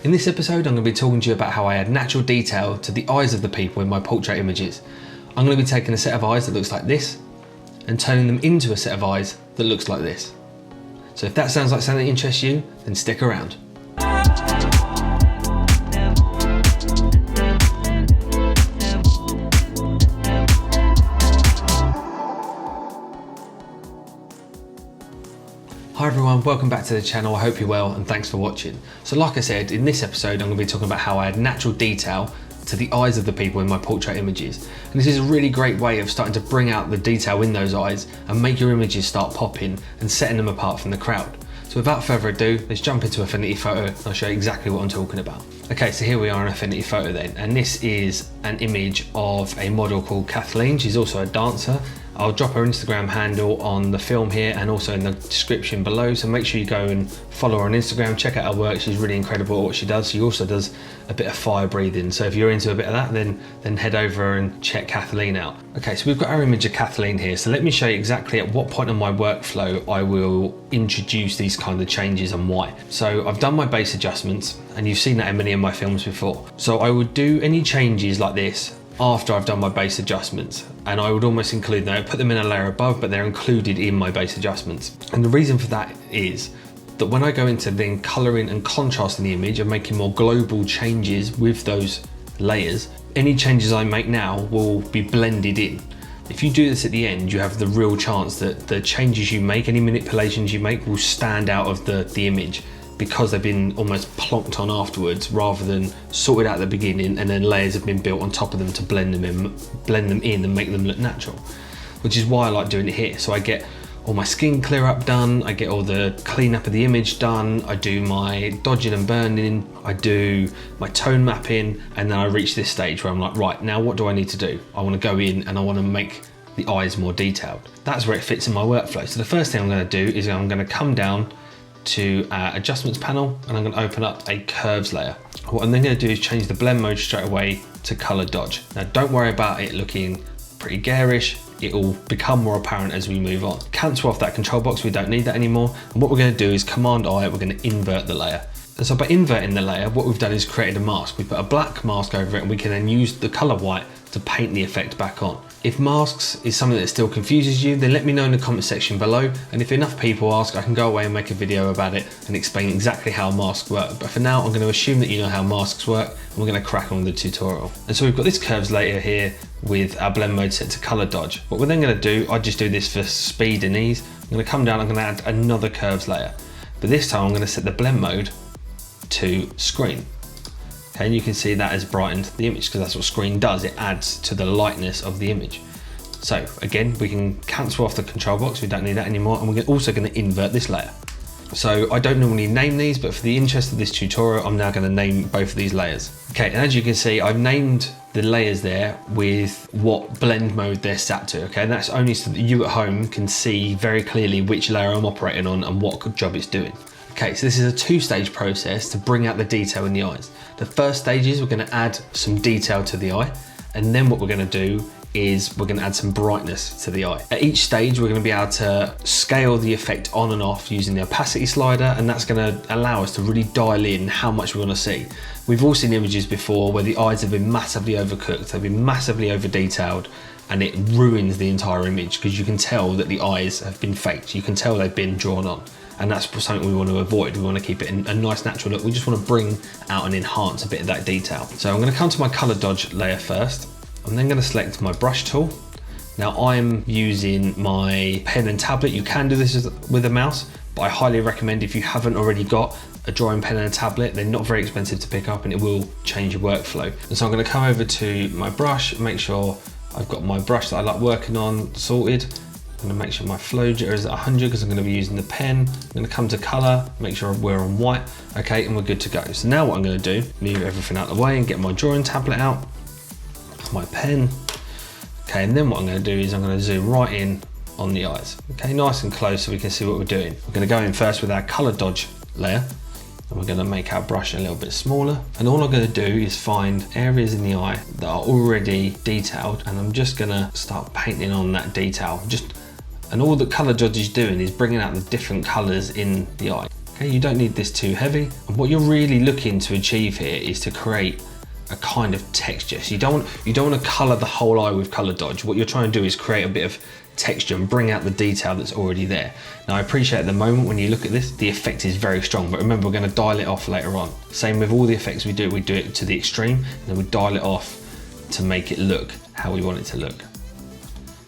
In this episode, I'm going to be talking to you about how I add natural detail to the eyes of the people in my portrait images. I'm going to be taking a set of eyes that looks like this and turning them into a set of eyes that looks like this. So if that sounds like something that interests you, then stick around. Hi everyone, welcome back to the channel. I hope you're well and thanks for watching. So like I said, in this episode I'm going to be talking about how I add natural detail to the eyes of the people in my portrait images. And this is a really great way of starting to bring out the detail in those eyes and make your images start popping and setting them apart from the crowd. So without further ado, let's jump into Affinity Photo and I'll show you exactly what I'm talking about. Okay, so here we are in Affinity Photo then, and this is an image of a model called Kathleen. She's also a dancer. I'll drop her Instagram handle on the film here and also in the description below, so make sure you go and follow her on Instagram, check out her work. She's really incredible at what she does. She also does a bit of fire breathing, so if you're into a bit of that, then head over and check Kathleen out. Okay, so we've got our image of Kathleen here, so let me show you exactly at what point in my workflow I will introduce these kind of changes and why. So I've done my base adjustments, and you've seen that in many of my films before. So I would do any changes like this after I've done my base adjustments, and I would almost include them. I put them in a layer above, but they're included in my base adjustments. And the reason for that is that when I go into then colouring and contrasting the image and making more global changes with those layers, any changes I make now will be blended in. If you do this at the end, you have the real chance that the changes you make, any manipulations you make, will stand out of the image, because they've been almost plonked on afterwards rather than sorted out at the beginning and then layers have been built on top of them to blend them in and make them look natural, which is why I like doing it here. So I get all my skin clear up done, I get all the clean up of the image done, I do my dodging and burning, I do my tone mapping, and then I reach this stage where I'm like, right, now what do I need to do? I want to go in and I want to make the eyes more detailed. That's where it fits in my workflow. So the first thing I'm going to do is I'm going to come down to our adjustments panel and I'm going to open up a curves layer. What I'm then going to do is change the blend mode straight away to color dodge. Now don't worry about it looking pretty garish, it will become more apparent as we move on. Cancel off that control box, we don't need that anymore. And what we're going to do is Command I, we're going to invert the layer. And so by inverting the layer, what we've done is created a mask. We put a black mask over it and we can then use the color white to paint the effect back on. If masks is something that still confuses you, then let me know in the comment section below, and if enough people ask, I can go away and make a video about it and explain exactly how masks work. But for now, I'm going to assume that you know how masks work, and we're going to crack on with the tutorial. And so we've got this curves layer here with our blend mode set to color dodge. What we're then going to do, I just do this for speed and ease. I'm going to come down, I'm going to add another curves layer, but this time I'm going to set the blend mode to screen. Okay, and you can see that has brightened the image because that's what screen does. It adds to the lightness of the image. So again, we can cancel off the control box. We don't need that anymore. And we're also going to invert this layer. So I don't normally name these, but for the interest of this tutorial, I'm now going to name both of these layers. Okay, and as you can see, I've named the layers there with what blend mode they're set to. Okay, and that's only so that you at home can see very clearly which layer I'm operating on and what job it's doing. Okay, so this is a two-stage process to bring out the detail in the eyes. The first stage is we're going to add some detail to the eye, and then what we're going to do is we're going to add some brightness to the eye. At each stage, we're going to be able to scale the effect on and off using the opacity slider, and that's going to allow us to really dial in how much we want to see. We've all seen images before where the eyes have been massively overcooked, they've been massively over-detailed, and it ruins the entire image because you can tell that the eyes have been faked. You can tell they've been drawn on. And that's something we want to avoid. We want to keep it in a nice natural look. We just want to bring out and enhance a bit of that detail. So I'm going to come to my color dodge layer first. I'm then going to select my brush tool. Now I'm using my pen and tablet. You can do this with a mouse, but I highly recommend if you haven't already got a drawing pen and a tablet, they're not very expensive to pick up and it will change your workflow. And so I'm going to come over to my brush, make sure I've got my brush that I like working on sorted. I'm going to make sure my flow jitter is at 100 because I'm going to be using the pen. I'm going to come to color, make sure we're on white. Okay, and we're good to go. So now what I'm going to do, move everything out of the way and get my drawing tablet out, my pen. Okay, and then what I'm going to do is I'm going to zoom right in on the eyes. Okay, nice and close so we can see what we're doing. We're going to go in first with our color dodge layer. And we're going to make our brush a little bit smaller, and all I'm going to do is find areas in the eye that are already detailed, and I'm just going to start painting on that detail. And all the color dodge is doing is bringing out the different colors in the eye. Okay, you don't need this too heavy. And what you're really looking to achieve here is to create a kind of texture. So you don't want to color the whole eye with color dodge. What you're trying to do is create a bit of texture and bring out the detail that's already there. Now I appreciate at the moment when you look at this, the effect is very strong, but remember we're going to dial it off later on. Same with all the effects we do it to the extreme, and then we dial it off to make it look how we want it to look.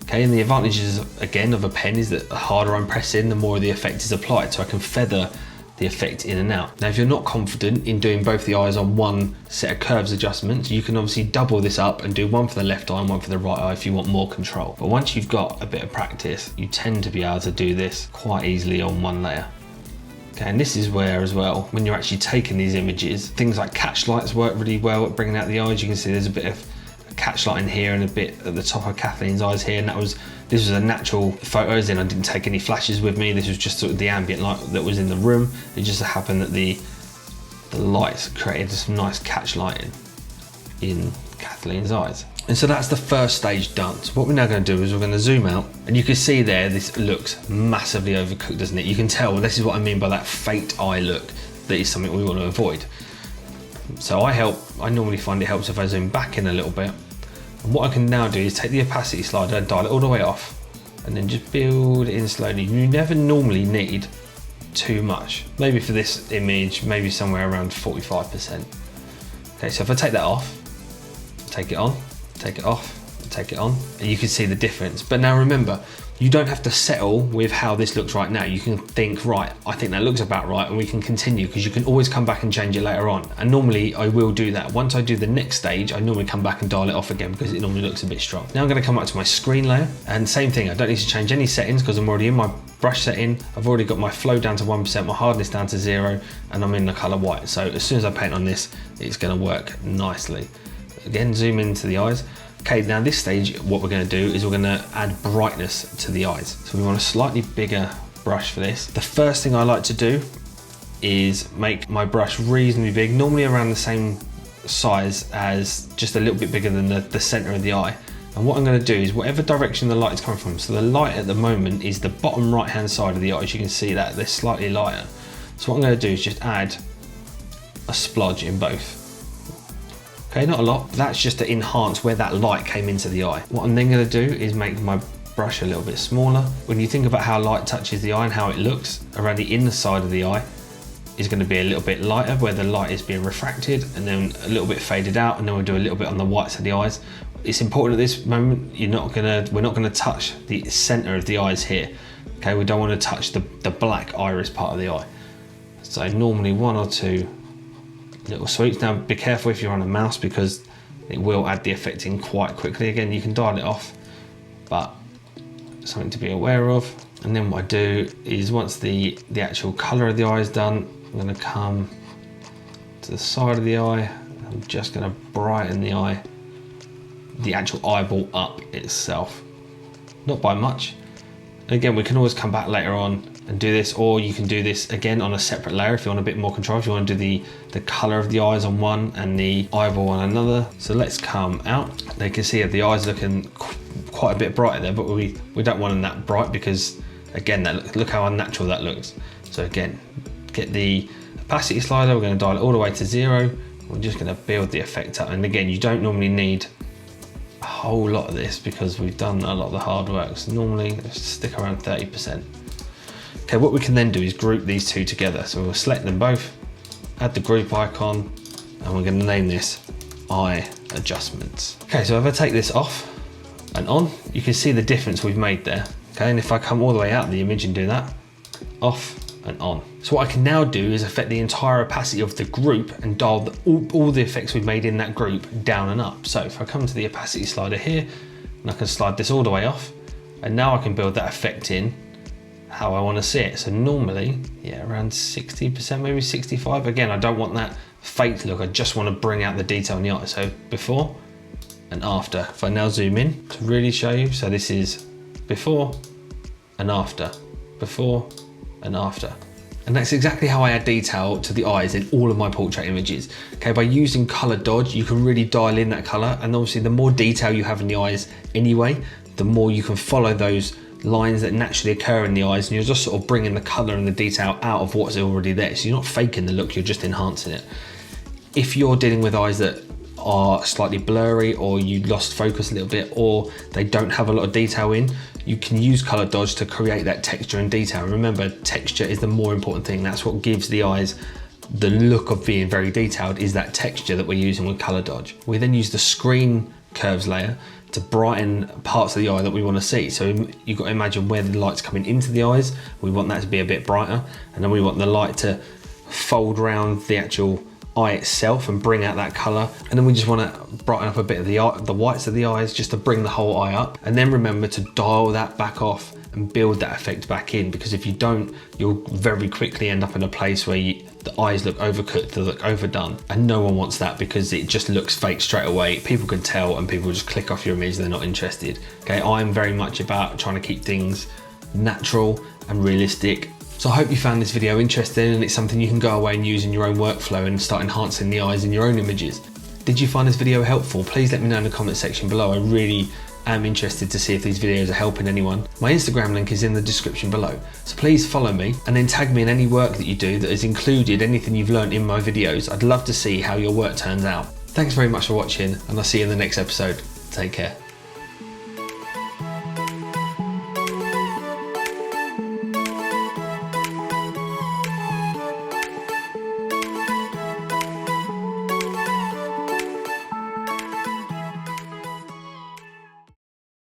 Okay, and the advantages again of a pen is that the harder I'm pressing, the more the effect is applied, so I can feather the effect in and out. Now if you're not confident in doing both the eyes on one set of curves adjustments, you can obviously double this up and do one for the left eye and one for the right eye if you want more control. But once you've got a bit of practice, you tend to be able to do this quite easily on one layer. Okay, and this is where as well, when you're actually taking these images, things like catch lights work really well at bringing out the eyes. You can see there's a bit of a catch light in here and a bit at the top of Kathleen's eyes here, and this was a natural photo, as in I didn't take any flashes with me. This was just sort of the ambient light that was in the room. It just so happened that the lights created some nice catch lighting in Kathleen's eyes. And so that's the first stage done. So what we're now going to do is we're going to zoom out, and you can see there this looks massively overcooked, doesn't it? You can tell, this is what I mean by that faked eye look. That is something we want to avoid. So I normally find it helps if I zoom back in a little bit. And what I can now do is take the opacity slider and dial it all the way off, and then just build it in slowly. You never normally need too much. Maybe for this image, maybe somewhere around 45%. Okay, so if I take that off, take it on, take it off, take it on, and you can see the difference. But now remember, you don't have to settle with how this looks right now. You can think, right, I think that looks about right, and we can continue, because you can always come back and change it later on. And normally I will do that. Once I do the next stage, I normally come back and dial it off again because it normally looks a bit strong. Now I'm going to come up to my screen layer, and same thing, I don't need to change any settings because I'm already in my brush setting. I've already got my flow down to 1%, my hardness down to 0, and I'm in the color white. So as soon as I paint on this, it's going to work nicely. Again, zoom into the eyes. Okay, now this stage, what we're going to do is we're going to add brightness to the eyes. So we want a slightly bigger brush for this. The first thing I like to do is make my brush reasonably big, normally around the same size as, just a little bit bigger than the center of the eye. And what I'm going to do is whatever direction the light is coming from, so the light at the moment is the bottom right hand side of the eye. As you can see that they're slightly lighter. So what I'm going to do is just add a splodge in both. Okay, not a lot. That's just to enhance where that light came into the eye. What I'm then going to do is make my brush a little bit smaller. When you think about how light touches the eye and how it looks, around the inner side of the eye is going to be a little bit lighter where the light is being refracted, and then a little bit faded out, and then we'll do a little bit on the whites of the eyes. It's important at this moment, we're not going to touch the center of the eyes here. Okay, we don't want to touch the black iris part of the eye. So normally 1 or 2 little sweeps. Now be careful if you're on a mouse, because it will add the effect in quite quickly. Again, you can dial it off, but something to be aware of. And then what I do is once the actual color of the eye is done, I'm going to come to the side of the eye. I'm just going to brighten the eye, the actual eyeball up itself, not by much. Again, we can always come back later on and do this, or you can do this again on a separate layer if you want a bit more control, if you want to do the color of the eyes on one and the eyeball on another. So let's come out. They can see the eyes looking quite a bit brighter there, but we don't want them that bright, because again, look how unnatural that looks. So again, get the opacity slider, we're going to dial it all the way to 0. We're just going to build the effect up, and again, you don't normally need a whole lot of this because we've done a lot of the hard work. So normally let's stick around 30%. Okay, what we can then do is group these two together. So we'll select them both, add the group icon, and we're going to name this eye adjustments. Okay, so if I take this off and on, you can see the difference we've made there. Okay, and if I come all the way out of the image and do that, off and on. So what I can now do is affect the entire opacity of the group and dial all the effects we've made in that group down and up. So if I come to the opacity slider here, and I can slide this all the way off, and now I can build that effect in how I want to see it. So normally, yeah, around 60%, maybe 65. Again, I don't want that fake look. I just want to bring out the detail in the eye. So before and after. If I now zoom in to really show you, so this is before and after, before and after. And that's exactly how I add detail to the eyes in all of my portrait images. Okay, by using color dodge, you can really dial in that color, and obviously the more detail you have in the eyes anyway, the more you can follow those lines that naturally occur in the eyes, and you're just sort of bringing the colour and the detail out of what's already there. So you're not faking the look, you're just enhancing it. If you're dealing with eyes that are slightly blurry, or you lost focus a little bit, or they don't have a lot of detail in, you can use colour dodge to create that texture and detail. Remember, texture is the more important thing. That's what gives the eyes the look of being very detailed, is that texture that we're using with colour dodge. We then use the screen curves layer to brighten parts of the eye that we want to see. So you've got to imagine where the light's coming into the eyes, we want that to be a bit brighter, and then we want the light to fold around the actual eye itself and bring out that colour, and then we just want to brighten up a bit of the whites of the eyes just to bring the whole eye up. And then remember to dial that back off and build that effect back in, because if you don't, you'll very quickly end up in a place where the eyes look overcooked, they look overdone, and no one wants that because it just looks fake straight away. People can tell, and people just click off your image, they're not interested. Okay, I'm very much about trying to keep things natural and realistic. So I hope you found this video interesting, and it's something you can go away and use in your own workflow and start enhancing the eyes in your own images. Did you find this video helpful? Please let me know in the comment section below. I really am interested to see if these videos are helping anyone. My Instagram link is in the description below, so please follow me and then tag me in any work that you do that has included anything you've learned in my videos. I'd love to see how your work turns out. Thanks very much for watching, and I'll see you in the next episode. Take care.